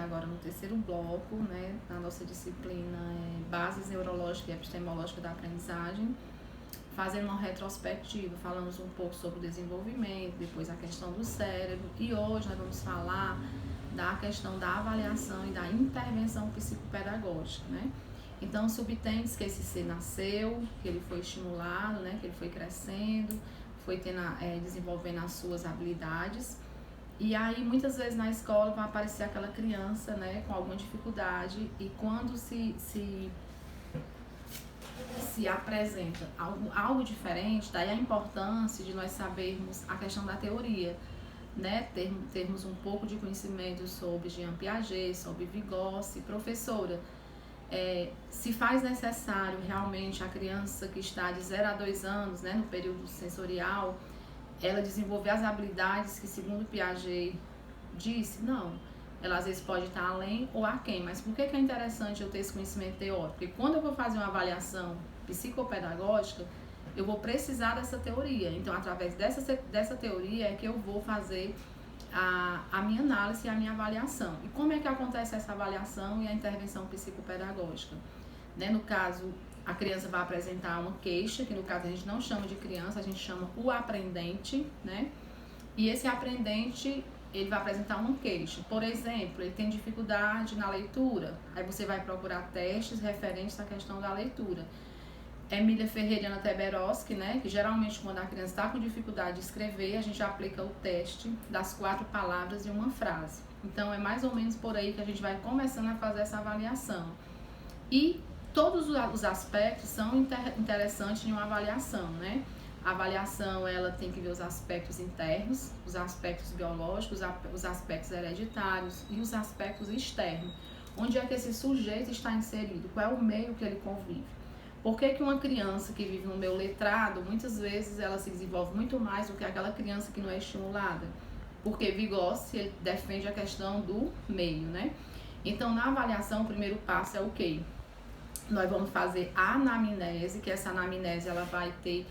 está agora no terceiro bloco, né, na nossa disciplina Bases Neurológicas e Epistemológicas da Aprendizagem, fazendo uma retrospectiva. Falamos um pouco sobre o desenvolvimento, depois a questão do cérebro, e hoje nós vamos falar da questão da avaliação e da intervenção psicopedagógica, né? Então, subtende que esse ser nasceu, que ele foi estimulado, né, que ele foi crescendo, foi desenvolvendo as suas habilidades. E aí, muitas vezes na escola vai aparecer aquela criança, né, com alguma dificuldade, e quando se apresenta algo diferente, daí a importância de nós sabermos a questão da teoria, né, termos um pouco de conhecimento sobre Jean Piaget, sobre Vygotsky. Professora, se faz necessário realmente a criança que está de 0 a 2 anos, né, no período sensorial, ela desenvolver as habilidades que, segundo Piaget disse? Não. Ela às vezes pode estar além ou aquém. Mas por que é interessante eu ter esse conhecimento teórico? Porque quando eu vou fazer uma avaliação psicopedagógica, eu vou precisar dessa teoria. Então, através dessa teoria é que eu vou fazer a minha análise e a minha avaliação. E como é que acontece essa avaliação e a intervenção psicopedagógica? Né? No caso, a criança vai apresentar uma queixa, que no caso a gente não chama de criança, a gente chama o aprendente, né? E esse aprendente, ele vai apresentar uma queixa. Por exemplo, ele tem dificuldade na leitura, aí você vai procurar testes referentes à questão da leitura. Emília Ferreira Teberoski, né, que geralmente quando a criança está com dificuldade de escrever, a gente aplica o teste das 4 palavras e uma frase. Então, é mais ou menos por aí que a gente vai começando a fazer essa avaliação. E todos os aspectos são interessantes em uma avaliação, né? A avaliação, ela tem que ver os aspectos internos, os aspectos biológicos, os aspectos hereditários e os aspectos externos. Onde é que esse sujeito está inserido? Qual é o meio que ele convive? Por que uma criança que vive no meio letrado, muitas vezes ela se desenvolve muito mais do que aquela criança que não é estimulada? Porque Vygotsky, ele defende a questão do meio, né? Então, na avaliação, o primeiro passo é o quê? Nós vamos fazer a anamnese, que essa anamnese ela vai ter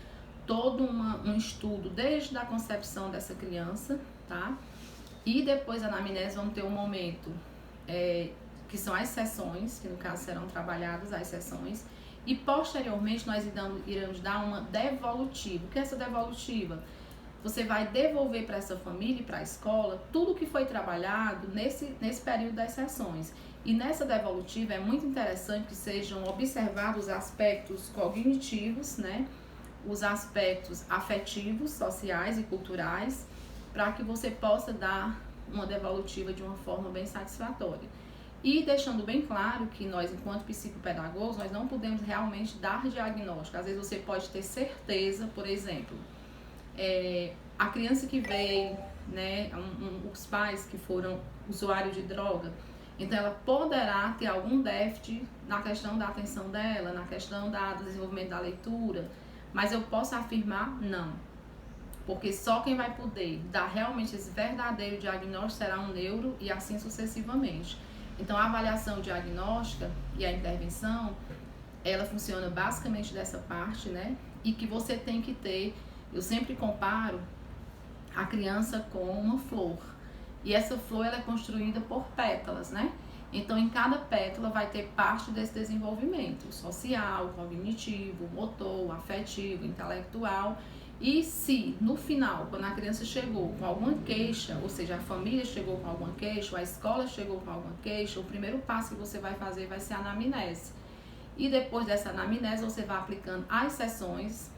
todo um estudo desde a concepção dessa criança, tá? E depois da anamnese vamos ter um momento que são as sessões, que no caso serão trabalhadas as sessões, e posteriormente nós iremos dar uma devolutiva. O que é essa devolutiva? Você vai devolver para essa família e para a escola tudo que foi trabalhado nesse período das sessões. E nessa devolutiva é muito interessante que sejam observados os aspectos cognitivos, né? Os aspectos afetivos, sociais e culturais, para que você possa dar uma devolutiva de uma forma bem satisfatória. E deixando bem claro que nós, enquanto psicopedagogos, nós não podemos realmente dar diagnóstico. Às vezes você pode ter certeza, por exemplo, a criança que veio, né, os pais que foram usuários de droga, então ela poderá ter algum déficit na questão da atenção dela, na questão do desenvolvimento da leitura, mas eu posso afirmar não. Porque só quem vai poder dar realmente esse verdadeiro diagnóstico será um neuro e assim sucessivamente. Então, a avaliação diagnóstica e a intervenção, ela funciona basicamente dessa parte, né? E que você tem que ter, eu sempre comparo a criança com uma flor. E essa flor, ela é construída por pétalas, né? Então, em cada pétala vai ter parte desse desenvolvimento social, cognitivo, motor, afetivo, intelectual. E se, no final, quando a criança chegou com alguma queixa, ou seja, a família chegou com alguma queixa, ou a escola chegou com alguma queixa, o primeiro passo que você vai fazer vai ser a anamnese. E depois dessa anamnese, você vai aplicando as sessões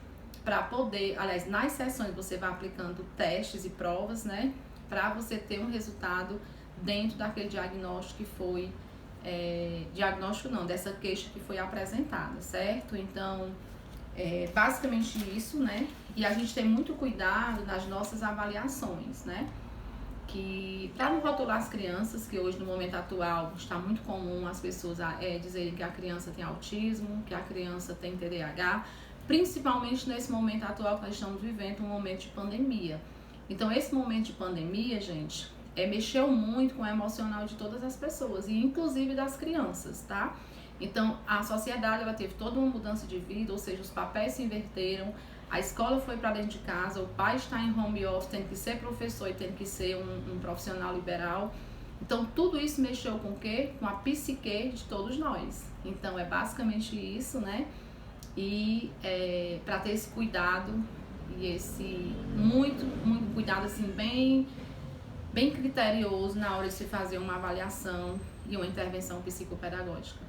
para poder, aliás, nas sessões você vai aplicando testes e provas, né? Para você ter um resultado dentro daquele diagnóstico que foi, diagnóstico não, dessa queixa que foi apresentada, certo? Então, basicamente isso, né? E a gente tem muito cuidado nas nossas avaliações, né? Que para não rotular as crianças, que hoje no momento atual está muito comum as pessoas dizerem que a criança tem autismo, que a criança tem TDAH, principalmente nesse momento atual que nós estamos vivendo, um momento de pandemia. Então, esse momento de pandemia, gente, mexeu muito com o emocional de todas as pessoas, e inclusive das crianças, tá? Então, a sociedade ela teve toda uma mudança de vida, ou seja, os papéis se inverteram, a escola foi para dentro de casa, o pai está em home office, tendo que ser professor e tendo que ser um profissional liberal. Então, tudo isso mexeu com o quê? Com a psique de todos nós. Então, é basicamente isso, né? E para ter esse cuidado e esse muito cuidado, assim, bem criterioso na hora de se fazer uma avaliação e uma intervenção psicopedagógica.